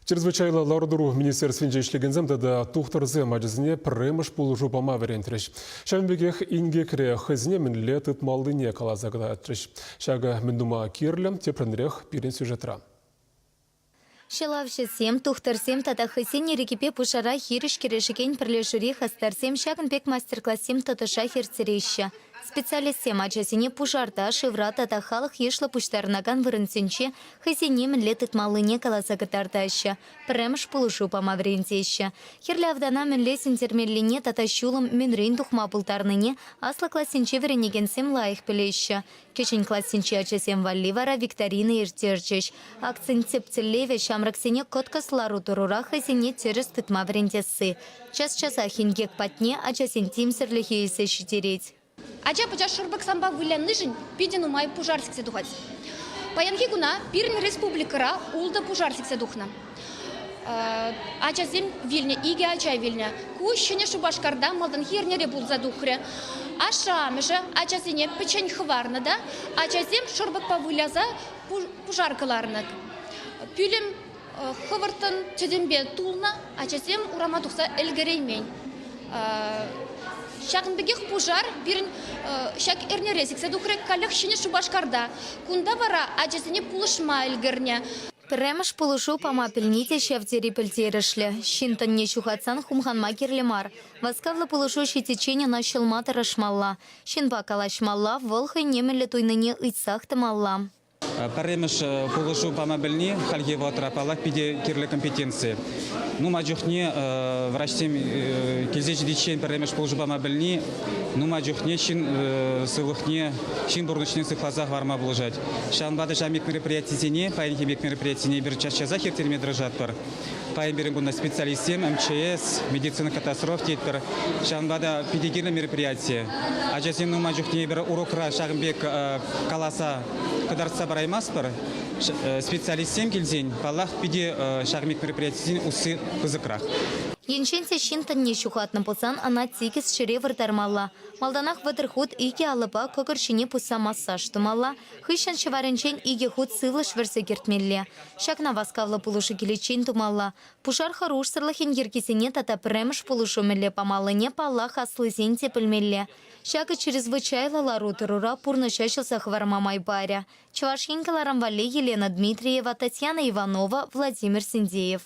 Чрезвычайно лаурдуру министерстве ишлегензем да тухтарзе мажизне премыш пулужу пама верентреш. Шальбегех инге кре хызне минле тытмалдыне калазагда атреш. Шага миндума кирлем тепренрех пирен сюжетра. Шелавшесем, тухтарсем татахысен ерекепе пушара хириш керешекен пірлешури хастарсем шагын пек мастер-классем татыша херцереща. Специалистсем ачасене пушарта, шевра татахалық ешла пуштарнаган вырынсенче хысене мінле тытмалыне калазагытартаща. Премш пулушу памаврентеща. Херлявдана мінле сентермеллине татащулым мінрейн тухма пултарныне асла классенче веренегенсем лайық пілеща. Кешен классенче ачасем валливара викторины иртерчеш. Акцент цепцеллеве шамраксене коткаслару турура хысене терес тытма врентессы. Час-часа хингек патне ачасен тимсерлихе есе шитереть. Ача пача шурбак самба выляныжин пидену май пужарсиксе духать. Паянки гуна пирн республикара улда пужарсиксе духна. Ача зем вильня иге ача вильня. Кущене шубашкарда малдан хернере булза духре. Аша межа ача зене печень хварна да. Ача зем шурбак павыляза пужаркаларнак. Пюлем хвартан чедембе тулна. Ача зем урама тухса элгереймень. Шагынбегех пужар бирин шак эрнересиксе духрек калях шине шубашкарда. Кунда вара ачасене пулышма элгерне. Премыш пулышу пама пельните шевтери пельтерешле. Шинтан не чухатсан хумханма кирлемар. Васкавла пулышу щитечене на щелмата рашмалла. Шинба калашмалла, волхай немеле туйныне ыйцахтамалла. Паремеш пулышу памабельни хальгева трапалак пиде кирле компетенции. Ну маджухне врачтем килзеч дичен паремеш пулышу памабельни. Ну маджухне чин сылыхне чин бурночне сыхлазах варма булыжать. Шанбада жамик мероприятиене, пайнхимик мероприятиене бир час-часах ертерме дрожат пар. Пайм берем на специалистем МЧС, медицина катастроф тетпер. Шанбада педигирне мероприятие. А жасем ну маджухне бир урокра шагымбек каласа кадарца бараймаспар. Специалистем килзень палах пиде шагмик мероприятиесин усы пызыкрах. Еншенсе шинтан не шухатна пусан ана тикис шире выртармалла. Малданах ватрхут иге алыпа кокыршине пуса массаж тумалла. Хыщан шеваренчен иге худ сывлыш версе кертмелле. Шакна васкавла пулушы келечен тумалла. Пушар харуш сырлахен еркесене тата премыш пулушу мелле памалыне паллах аслызен тепельмелле. Шага чрезвычайла лару турура пурно шащился хварма майбаря. Чувашинкаларам вале Елена Дмитриева, Татьяна Иванова, Владимир Синдеев.